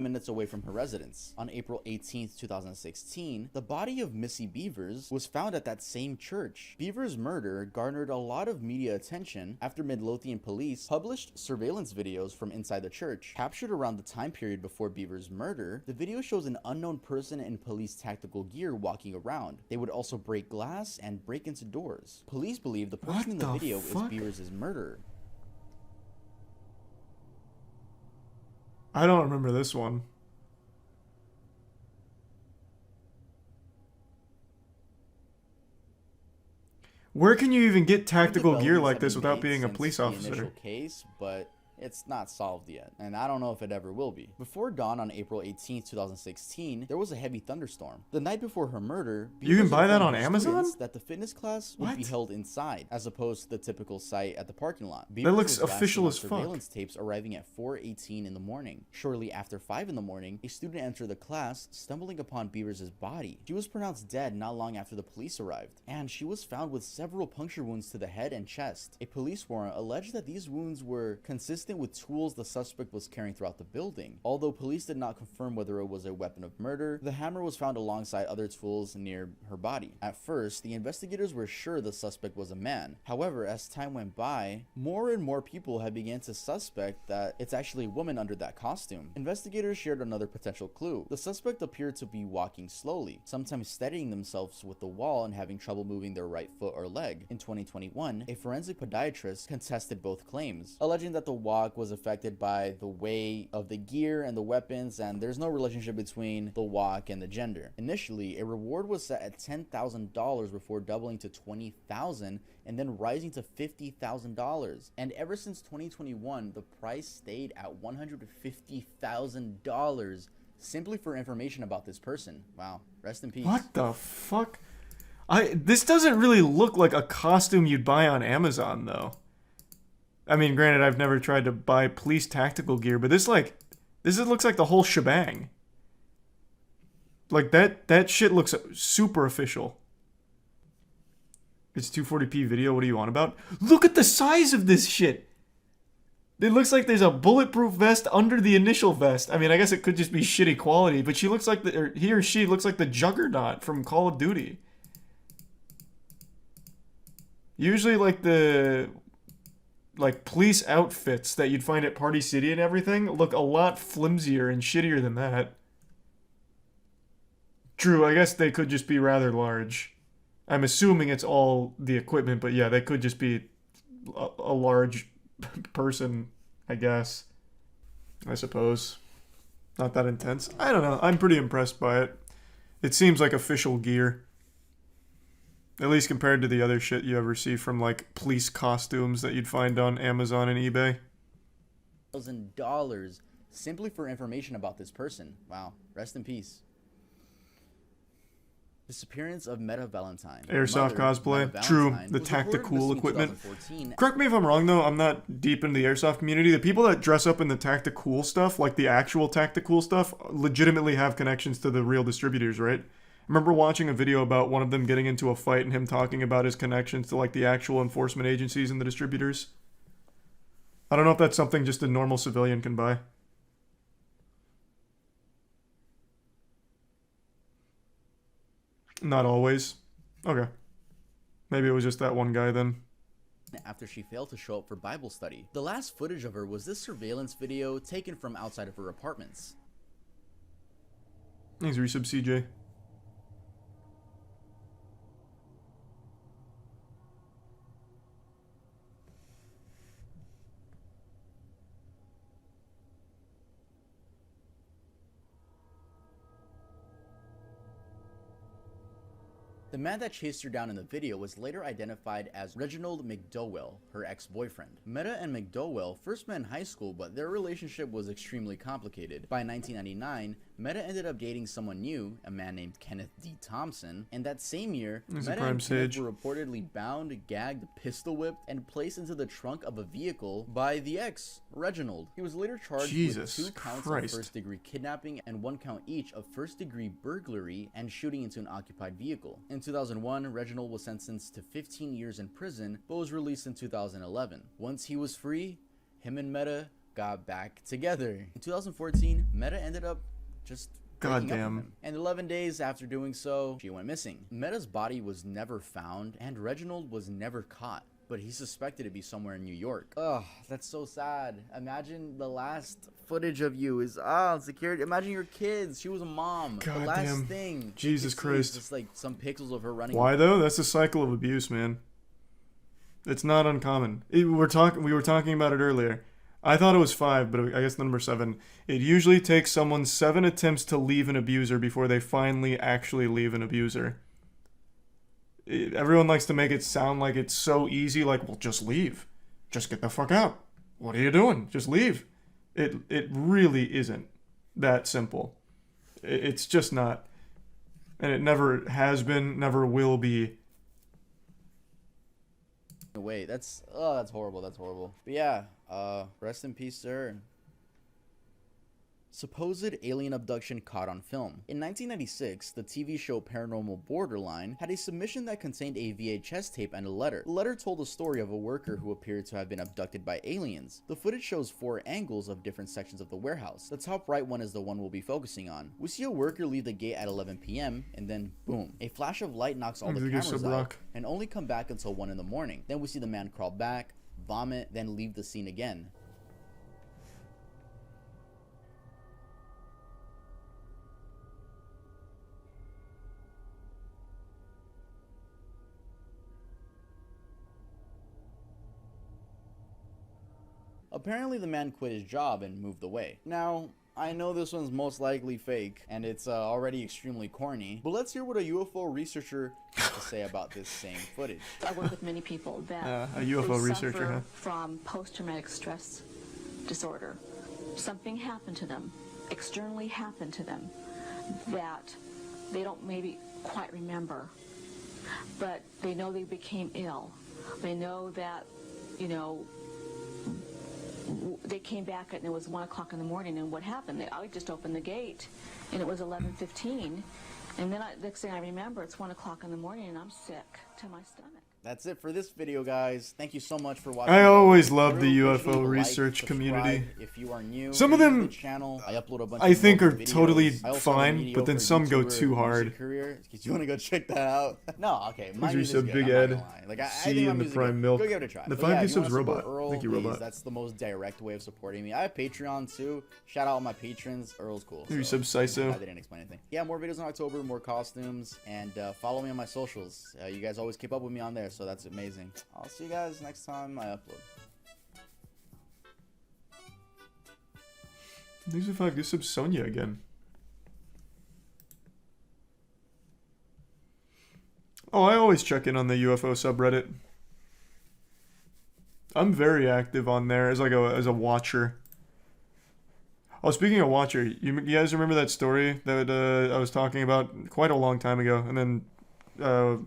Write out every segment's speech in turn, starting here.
minutes away from her residence. On April 18th, 2016, the body of Missy Beavers was found at that same church. Beavers' murder garnered a lot of media attention after Midlothian police published surveillance videos from inside the church. Captured around the time period before Beavers' murder, the video shows an unknown person in police tactical gear walking around. They would also break glass and break into doors. Police believe the person in the video is Beavers' murderer. I don't remember this one. Where can you even get tactical gear like this without being a police officer? Initial case, but it's not solved yet, and I don't know if it ever will be. Before dawn on April 18th, 2016, there was a heavy thunderstorm. The night before her murder, you can buy that on Amazon? That the fitness class would be held inside, as opposed to the typical site at the parking lot. That looks official as fuck. Surveillance tapes arriving at 4:18 in the morning. Shortly after 5 in the morning, a student entered the class, stumbling upon Beavers' body. She was pronounced dead not long after the police arrived, and she was found with several puncture wounds to the head and chest. A police warrant alleged that these wounds were consistent with tools the suspect was carrying throughout the building. Although police did not confirm whether it was a weapon of murder, the hammer was found alongside other tools near her body. At first, the investigators were sure the suspect was a man. However, as time went by, more and more people had begun to suspect that it's actually a woman under that costume. Investigators shared another potential clue. The suspect appeared to be walking slowly, sometimes steadying themselves with the wall and having trouble moving their right foot or leg. In 2021, a forensic podiatrist contested both claims, alleging that the walk was affected by the weight of the gear and the weapons, and there's no relationship between the walk and the gender. Initially, a reward was set at $10,000 before doubling to $20,000 and then rising to $50,000. And ever since 2021, the price stayed at $150,000 simply for information about this person. Wow, rest in peace. What the fuck? This doesn't really look like a costume you'd buy on Amazon, though. I mean, granted, I've never tried to buy police tactical gear, but this looks like the whole shebang. Like, that shit looks super official. It's 240p video, what do you want about? Look at the size of this shit! It looks like there's a bulletproof vest under the initial vest. I mean, I guess it could just be shitty quality, but he or she looks like the Juggernaut from Call of Duty. Usually, like, police outfits that you'd find at Party City and everything look a lot flimsier and shittier than that. True, I guess they could just be rather large. I'm assuming it's all the equipment, but yeah, they could just be a large person, I guess. I suppose. Not that intense. I don't know. I'm pretty impressed by it. It seems like official gear. At least compared to the other shit you ever see from, like, police costumes that you'd find on Amazon and eBay. $1,000 simply for information about this person. Wow. Rest in peace. Disappearance of Meta Valentine. Airsoft cosplay. True. The tactical equipment. Correct me if I'm wrong, though. I'm not deep in the airsoft community. The people that dress up in the tactical stuff, like the actual tactical stuff, legitimately have connections to the real distributors, right? I remember watching a video about one of them getting into a fight and him talking about his connections to, like, the actual enforcement agencies and the distributors. I don't know if that's something just a normal civilian can buy. Not always. Okay. Maybe it was just that one guy then. After she failed to show up for Bible study. The last footage of her was this surveillance video taken from outside of her apartments. Thanks, resub CJ. The man that chased her down in the video was later identified as Reginald McDowell, her ex-boyfriend. Meta and McDowell first met in high school, but their relationship was extremely complicated. By 1999, Meta ended up dating someone new, a man named Kenneth D. Thompson, and that same year, Meta and Kenneth were reportedly bound, gagged, pistol whipped, and placed into the trunk of a vehicle by the ex, Reginald. He was later charged with 2 counts of first-degree kidnapping and 1 count each of first-degree burglary and shooting into an occupied vehicle. In 2001, Reginald was sentenced to 15 years in prison, but was released in 2011. Once he was free, him and Meta got back together. In 2014, Meta ended up just breaking up with Goddamn. him. And 11 days after doing so, she went missing. Meta's body was never found, and Reginald was never caught, but he's suspected to be somewhere in New York. Ugh, that's so sad. Imagine the last footage of you is security. Imagine your kids. She was a mom. The Goddamn. last thing. Jesus Christ. Just like some pixels of her running. Why though? That's a cycle of abuse, man. It's not uncommon. We were talking about it earlier. I thought it was 5, but I guess number 7. It usually takes someone 7 attempts to leave an abuser before they finally actually leave an abuser. Everyone likes to make it sound like it's so easy, like, well, just leave. Just get the fuck out. What are you doing? Just leave. It really isn't that simple. It's just not. And it never has been, never will be. Wait, that's horrible. That's horrible. But yeah, rest in peace, sir. Supposed alien abduction caught on film. In 1996, the TV show Paranormal Borderline had a submission that contained a VHS tape and a letter. The letter told the story of a worker who appeared to have been abducted by aliens. The footage shows 4 angles of different sections of the warehouse. The top right one is the one we'll be focusing on. We see a worker leave the gate at 11 p.m. and then boom, a flash of light knocks all the cameras out and only come back until 1 in the morning. Then we see the man crawl back, vomit, then leave the scene again. Apparently the man quit his job and moved away. Now, I know this one's most likely fake, and it's already extremely corny, but let's hear what a UFO researcher has to say about this same footage. I work with many people that a UFO researcher, suffer huh? from post-traumatic stress disorder. Something happened to them, externally happened to them, that they don't maybe quite remember, but they know they became ill. They know that, you know, they came back and it was 1 o'clock in the morning, and what happened? I just opened the gate and it was 11:15, and then next thing I remember, it's 1 o'clock in the morning and I'm sick to my stomach. That's it for this video, guys. Thank you so much for watching. I always love the Really appreciate UFO the research subscribe community. If you are new, Some of to them the channel, I upload a bunch I of think are videos. totally I also have a fine, but then mediocre some go YouTuber too music hard. Career. Do you want to go check that out? No, okay. My Please music's resub good. Big I'm not Ed, gonna lie. Like, I C think my and the music's Prime good. Milk. Go give it a try. The But 5 yeah, if gives you wanna subs support Robot. Earl, Thank you, please, Robot. that's the most direct way of supporting me. I have Patreon too. Shout out all my patrons. Earl's cool. Maybe So, sub Siso. I didn't explain anything. Yeah, more videos in October, more costumes, and follow me on my socials. You guys always keep up with me on there, so that's amazing. I'll see you guys next time I upload. Thanks for 5 gift subs Sonia again. Oh, I always check in on the UFO subreddit. I'm very active on there as like a watcher. Oh, speaking of watcher, you guys remember that story that I was talking about quite a long time ago, and then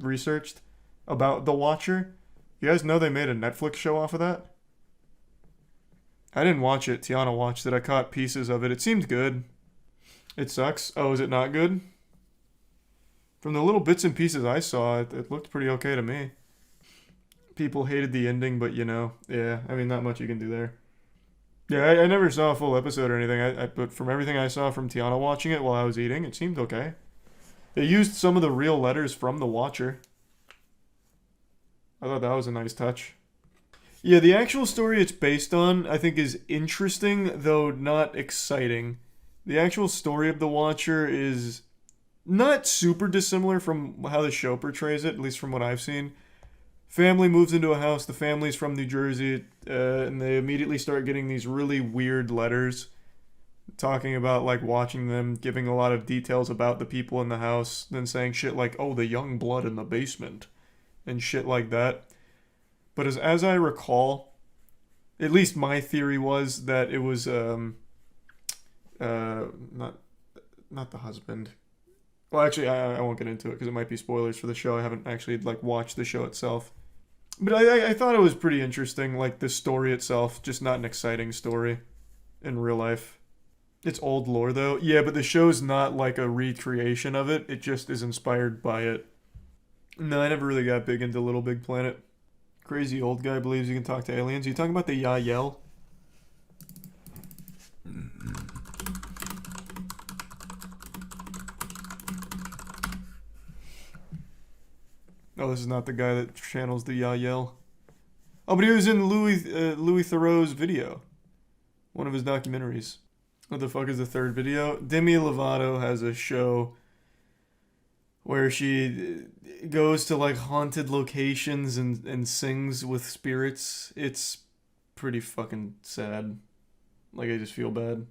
researched about the Watcher? You guys know they made a Netflix show off of that? I didn't watch it. Tiana watched it. I caught pieces of it. It seemed good. It sucks. Oh, is it not good? From the little bits and pieces I saw, it looked pretty okay to me. People hated the ending, but you know, yeah, I mean, not much you can do there. Yeah, I never saw a full episode or anything, but from everything I saw from Tiana watching it while I was eating, it seemed okay. They used some of the real letters from The Watcher. I thought that was a nice touch. Yeah, the actual story it's based on, I think, is interesting, though not exciting. The actual story of The Watcher is not super dissimilar from how the show portrays it, at least from what I've seen. Family moves into a house, the family's from New Jersey, and they immediately start getting these really weird letters talking about, like, watching them, giving a lot of details about the people in the house, then saying shit like, oh, the young blood in the basement, and shit like that. But as I recall, at least my theory was that it was not the husband. Well, actually, I won't get into it because it might be spoilers for the show. I haven't actually like watched the show itself, but I thought it was pretty interesting. Like the story itself, just not an exciting story in real life. It's old lore though. Yeah, but the show's not like a recreation of it. It just is inspired by it. No, I never really got big into Little Big Planet. Crazy old guy believes he can talk to aliens. You talking about the Yael? Oh, this is not the guy that channels the Yael. Oh, but he was in Louis Theroux's video. One of his documentaries. What the fuck is the third video? Demi Lovato has a show where she goes to like haunted locations and sings with spirits. It's pretty fucking sad. Like, I just feel bad.